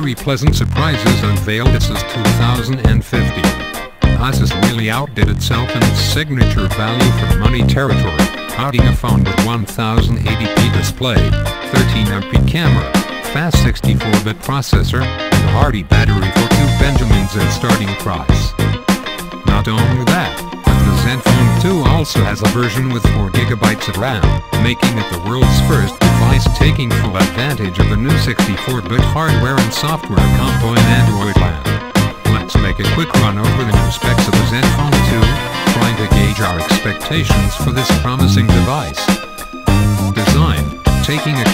very pleasant surprises unveiled at Asus 2015. Asus really outdid itself in its signature value for money territory, touting a phone with 1080p display, 13MP camera, fast 64-bit processor, and a hardy battery for $2 Benjamins at starting price. Not only that, but the Zenfone 2 also has a version with 4GB of RAM, making it the world's first device taking full advantage of the new 64-bit hardware and software combo in Android land. Let's make a quick run over the new specs of the Zenfone 2, trying to gauge our expectations for this promising device. Design. Taking a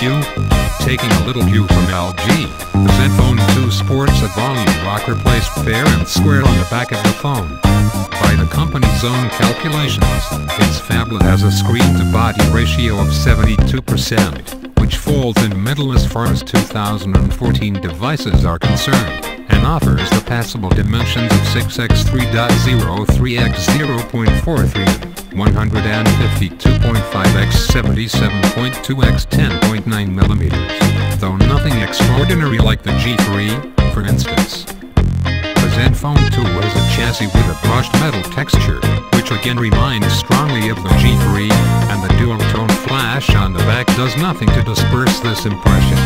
little cue from LG, the Zenfone 2 sports a volume rocker placed fair and square on the back of the phone. By the company's own calculations, its phablet has a screen-to-body ratio of 72%, which falls in middle as far as 2014 devices are concerned, and offers the passable dimensions of 6x3.03x0.43 and 152.5x77.2x10.9mm, though nothing extraordinary like the G3, for instance. The Zenfone 2 has a chassis with a brushed metal texture, which again reminds strongly of the G3, and the dual-tone flash on the back does nothing to disperse this impression.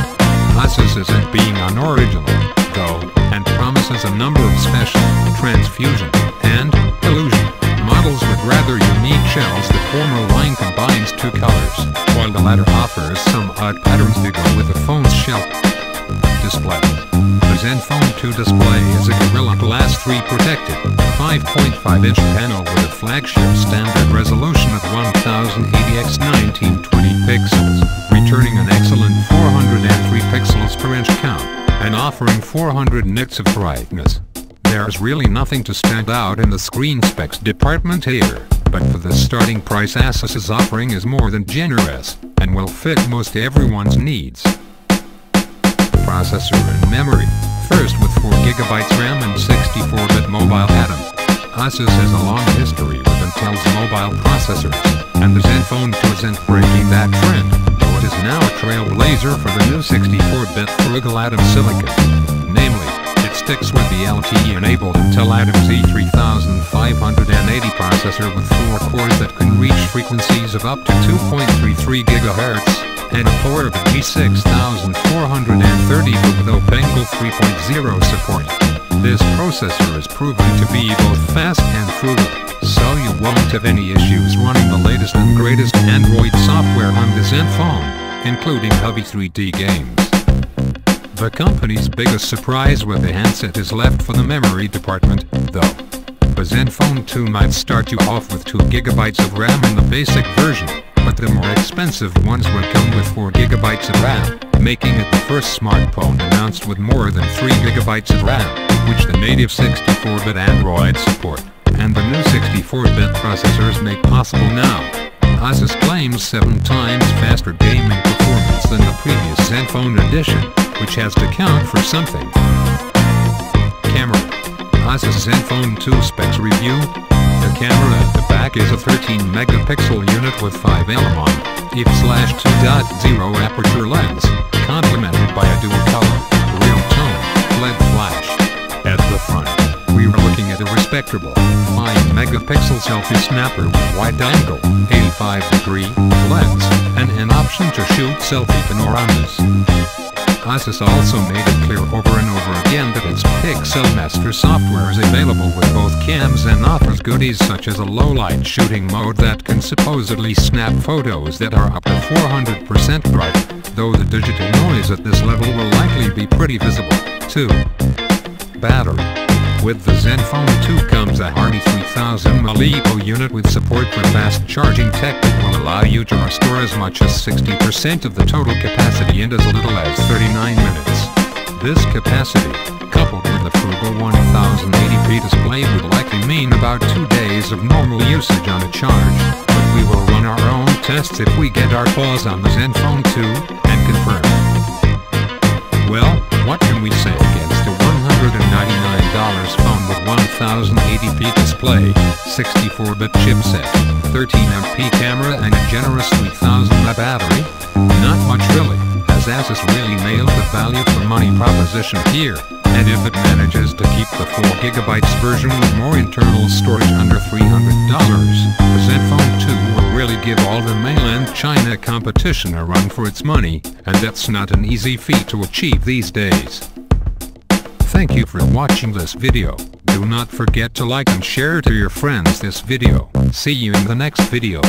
Asus isn't being unoriginal, though, and promises a number of special, transfusion, and illusion models with rather unique shells. The former line combines two colors, while the latter offers some odd patterns to go with the phone's shell. Display. The Zenfone 2 display is a Gorilla Glass 3 protected, 5.5-inch panel with a flagship standard resolution of 1080x1920 pixels, returning an excellent 403 pixels per inch count, and offering 400 nits of brightness. There's really nothing to stand out in the screen specs department here, but for the starting price Asus's offering is more than generous, and will fit most everyone's needs. Processor and memory. First, with 4GB RAM and 64-bit mobile Atom. Asus has a long history with Intel's mobile processors, and the Zenfone 2 isn't breaking that trend, though it is now a trailblazer for the new 64-bit frugal Atom silicon. Namely, it sticks with the LTE-enabled Intel Atom Z3580 processor with 4 cores that can reach frequencies of up to 2.33 GHz, and a core of a G6430 with OpenGL 3.0 support. This processor is proven to be both fast and frugal, so you won't have any issues running the latest and greatest Android software on the Zenfone, including heavy 3D games. The company's biggest surprise with the handset is left for the memory department, though. The Zenfone 2 might start you off with 2GB of RAM in the basic version, but the more expensive ones will come with 4GB of RAM, making it the first smartphone announced with more than 3GB of RAM, which the native 64-bit Android support, and the new 64-bit processors make possible now. Asus claims 7 times faster gaming performance than the previous Zenfone edition, which has to count for something. Camera. Asus Zenfone 2 specs review. The camera at the back is a 13-megapixel unit with 5mm f/2.0 aperture lens, complemented by a dual-color, real-tone, LED flash. At the front, we are looking at a respectable 5-megapixel selfie snapper with wide-angle, 85-degree lens, and an option to shoot selfie panoramas. Asus also made it clear over and over again that its Pixel Master software is available with both cams and offers goodies such as a low-light shooting mode that can supposedly snap photos that are up to 400% bright, though the digital noise at this level will likely be pretty visible, too. Battery. With the Zenfone 2 comes a hardy 3000 mAh unit with support for fast charging tech that will allow you to restore as much as 60% of the total capacity in as little as 39 minutes. This capacity, coupled with the frugal 1080p display, would likely mean about 2 days of normal usage on a charge, but we will run our own tests if we get our paws on the Zenfone 2 and confirm. Well, what can we say against a $199 phone with 1080p display, 64-bit chipset, 13MP camera and a generous 3000 mAh battery? Not much really, as because Asus really nailed the value for money proposition here, and if it manages to keep the 4GB version with more internal storage under $300, the Zenfone 2 will really give all the mainland China competition a run for its money, and that's not an easy feat to achieve these days. Thank you for watching this video. Do not forget to like and share to your friends this video. See you in the next video.